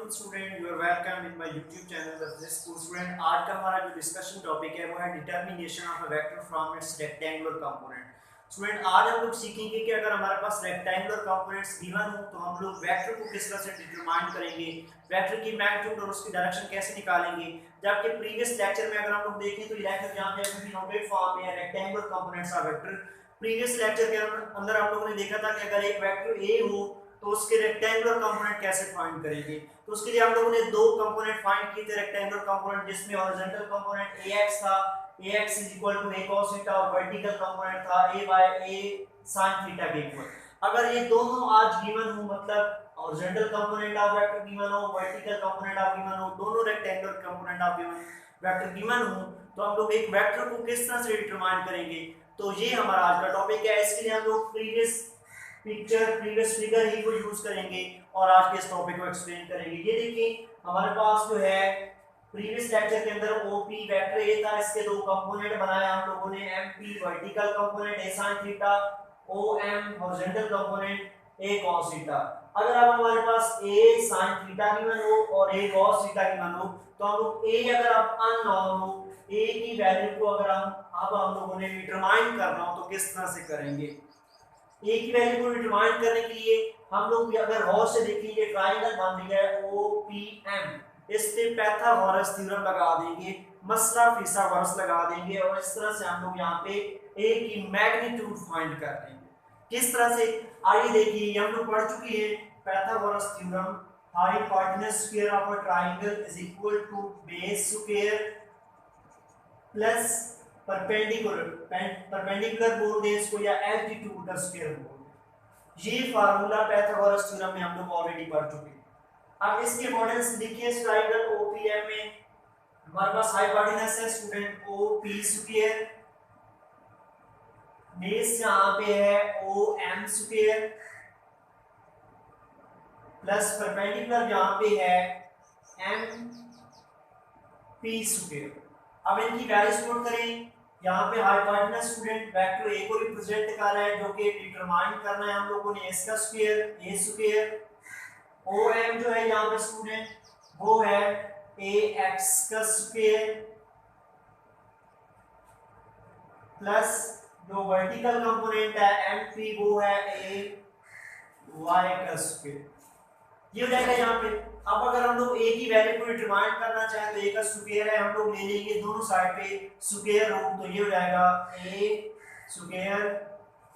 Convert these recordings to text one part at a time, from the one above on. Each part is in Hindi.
Afternoon student, you are welcome with my YouTube channel the this school student. आज का हमारा जो डिस्कशन टॉपिक है वो है determination of a vector from its rectangular component. Student, आज हम लोग सीखेंगे कि अगर हमारे पास रेक्टेंगुलर कंपोनेंट्स गिवन हो तो हम लोग वेक्टर को किस तरह से डिटरमाइन करेंगे, वेक्टर की मैग्नीट्यूड और उसकी डायरेक्शन कैसे निकालेंगे। जबकि प्रीवियस लेक्चर में अगर हम लोग देखें तो ये लेक्चर जहां पे अभी नोटेड फॉर्म में है rectangular components of vector. Previous lecture के अंदर हम लोगों ने देखा था कि अगर एक वेक्टर ए हो तो उसके रेक्टेंगुलर कंपोनेंट कैसे फाइंड करेंगे। तो उसके लिए हम लोगों ने दो कंपोनेंट फाइंड किए थे रेक्टेंगुलर कंपोनेंट, जिसमें हॉरिजॉन्टल कंपोनेंट ax था, ax a cos थीटा, और वर्टिकल कंपोनेंट था a by a sin theta के इक्वल। अगर ये दोनों आज गिवन हो, मतलब horizontal component of vector given हो, वर्टिकल कंपोनेंट ऑफ गिवन हो, दोनों rectangular component of given vector given हो, तो हम लोग एक वेक्टर को किस तरह से डिटरमाइन करेंगे। तो ये हमारा आज का टॉपिक है। इसके लिए हम लोग प्रीवियस फिगर ही को यूज करेंगे और आज के इस टॉपिक को एक्सप्लेन करेंगे। ये देखिए हमारे पास जो है प्रीवियस लेक्चर के अंदर ओपी वेक्टर ए था, इसके दो कंपोनेंट बनाए हम लोगों ने, MP vertical component a sin theta, OM horizontal component a cos theta. अगर अब हमारे पास ए sin थीटा गिवन हो और ए cos थीटा गिवन हो तो हम लोग ए अगर आप अननोन हो, ए की वैल्यू को अगर हम लोगों ने डिटरमाइन करना हो तो किस तरह से करेंगे। ए की वैल्यू को डिटरमाइन करने के लिए हम लोग अगर गौर से देखेंगे ट्रायंगल बन रही है ओपीएम, इस पे पाइथागोरस थ्योरम लगा देंगे, मसला फिसागोरस लगा देंगे और इस तरह से हम लोग यहाँ पे ए की मैग्नीट्यूड फाइंड कर देंगे। किस तरह से, आइए देखिए, हम लोग पढ़ चुके हैं Pythagoras theorem, hypotenuse square of a triangle is equal to base square plus perpendicular बोल दे इसको या एल्टीट्यूड का स्क्वायर बोल दे। ये फार्मूला पाइथागोरस थ्योरम में हम लोग ऑलरेडी पढ़ चुके हैं। अब इसके अकॉर्डिंग लिखिए इस ट्रायंगल ओपीएम में हमारे पास हाइपोटेन्यूज है स्टूडेंट ओपी स्क्वायर, बेस यहां पे है ओएम स्क्वायर प्लस परपेंडिकुलर यहां पे है एम पी स्क्वायर। अब इनकी वैल्यूज नोट करें। यहाँ पे हाइपोटेन्यूज स्टूडेंट वेक्टर ए को रिप्रेजेंट कर रहा है, जो कि डिटरमाइन करना है हम लोगों ने इसका स्क्वायर ए स्क्वायर। ओएम जो है यहाँ पे स्टूडेंट वो है ए एक्स का स्क्वायर प्लस जो वर्टिकल कंपोनेंट है एमपी वो है ए वाई का स्क्वायर। ये हो जाएगा यहाँ पे। अब अगर हम लोग ए की वैल्यू को डिटरमाइन करना चाहें तो ए का स्क्वायर है, हम लोग ले लेंगे दोनों साइड पे स्क्वायर रूट, तो ये हो जाएगा ए स्क्वायर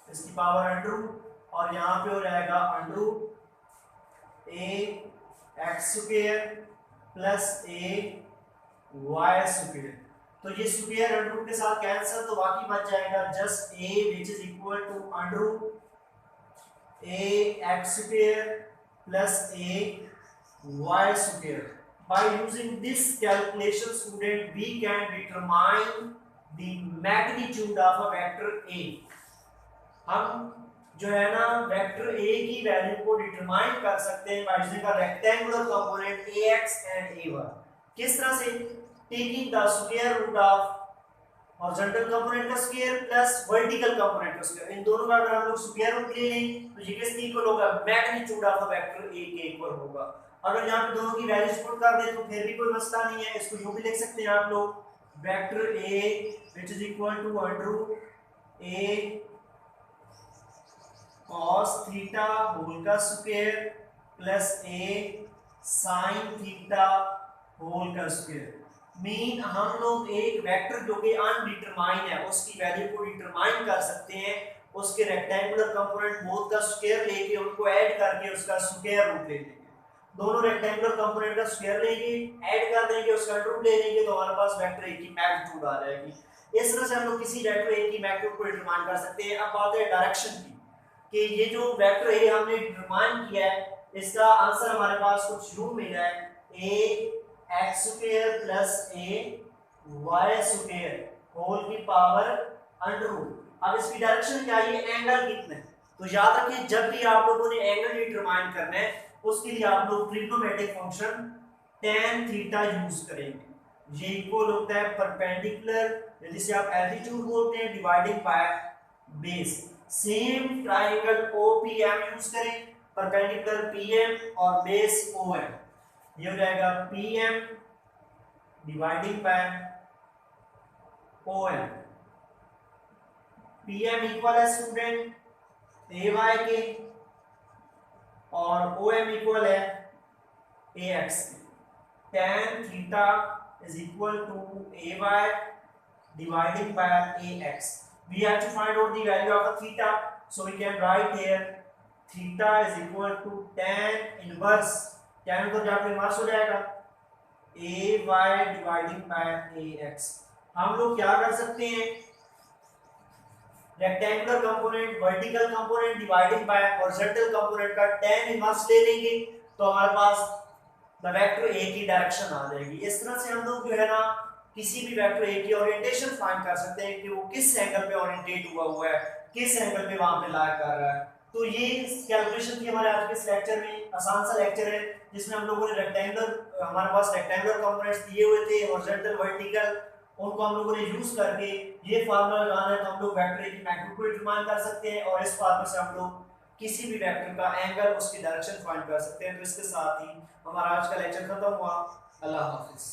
इसकी पावर अंडर रूट और यहाँ पे हो जाएगा under root a x square plus A Y square. तो ये स्क्वायर अंडर रूट के साथ कैंसिल, तो बाकी बच जाएगा just a which is equal to under root a x square plus a y square. By using this calculation student we can determine the magnitude of a vector a। हम जो है ना वेक्टर a की वैल्यू को डिटरमाइन कर सकते हैं by using a rectangular component ax and ay। किस तरह से, taking the square root of horizontal component का स्क्वायर प्लस वर्टिकल कंपोनेंट का स्क्वायर, इन दोनों का अगर हम लोग स्क्वायर रूट ले लें तो ये किसके इक्वल होगा, magnitude of a vector A के इक्वल होगा। अगर यहां पे दोनों की वैल्यूज पुट कर दें तो फिर भी कोई मसला नहीं है, इसको यूं भी लिख सकते हैं आप लोग, vector a which is equal to under root a cos theta whole का square plus a sin theta whole का स्क्वायर। मीन हम लोग एक वेक्टर जो कि अनडिटरमाइन है उसकी वैल्यू को डिटरमाइन कर सकते हैं, उसके रेक्टेंगुलर कंपोनेंट बोथ का स्क्वायर लेके उनको ऐड करके उसका स्क्वायर रूट ले लेंगे। दोनों रेक्टेंगुलर कंपोनेंट का स्क्वायर लेंगे, ऐड कर देंगे, उसका रूट ले लेंगे, तो हमारे पास वेक्टर ए की मैग्नीट्यूड आ जाएगी। इस तरह से हम लोग किसी वेक्टर ए की मैग्नीट्यूड को डिटरमाइन कर सकते हैं। अब बात है डायरेक्शन की, कि ये जो वेक्टर ए हमने डिटरमाइन किया है इसका आंसर हमारे पास कुछ यूं मिला है, ए एक्स स्क्वायर प्लस ए वाई स्क्वायर होल की पावर अंडर रूट। अब इसकी डायरेक्शन क्या है, एंगल कितना है, तो याद रखिए जब भी आप लोगों ने एंगल डिटरमाइन करना है उसके लिए आप लोग trigonometric function tan theta use करेंगे। ये इक्वल होता है परपेंडिकुलर जिसे आप एल्टीट्यूड बोलते हैं dividing by base. Same triangle OPM use करें, परपेंडिकुलर पीएम और बेस ओएम। ये हो जाएगा PM dividing by OM। PM equal है स्टूडेंट AY के और OM इक्वल है AX के। tan theta is equal to AY dividing by AX. We have to find out the value of the theta, so we can write here theta is equal to tan inverse, tan तो जाके इनवर्स हो जाएगा AY dividing by AX। हम लोग क्या कर सकते हैं, rectangular component vertical component dividing by horizontal component का tan इनवर्स ले लेंगे तो हमारे पास द वेक्टर ए की डायरेक्शन आ जाएगी। इस तरह से हम लोग जो है ना किसी भी वेक्टर ए की ओरिएंटेशन फाइंड कर सकते हैं कि वो किस एंगल पे ओरिएंटेट हुआ है, किस एंगल पे वहां पे लाई कर रहा है। तो ये कैलकुलेशन थी हमारे आज के इस लेक्चर में। आसान सा लेक्चर है जिसमें हम लोगों ने रेक्टेंगुलर, हमारे पास रेक्टेंगुलर कंपोनेंट्स दिए हुए थे हॉरिजॉन्टल वर्टिकल, उनको हम लोगों ने यूज करके ये फार्मूला लगाना है तो हम लोग वेक्टर ए की मैग्नीट्यूड को डिटरमाइन कर सकते हैं और इस फार्मूले से हम लोग किसी भी वेक्टर का एंगल उसकी डायरेक्शन फाइंड कर सकते हैं। तो इसके साथ ही हमारा आज का लेक्चर खत्म हुआ। अल्लाह हाफिज।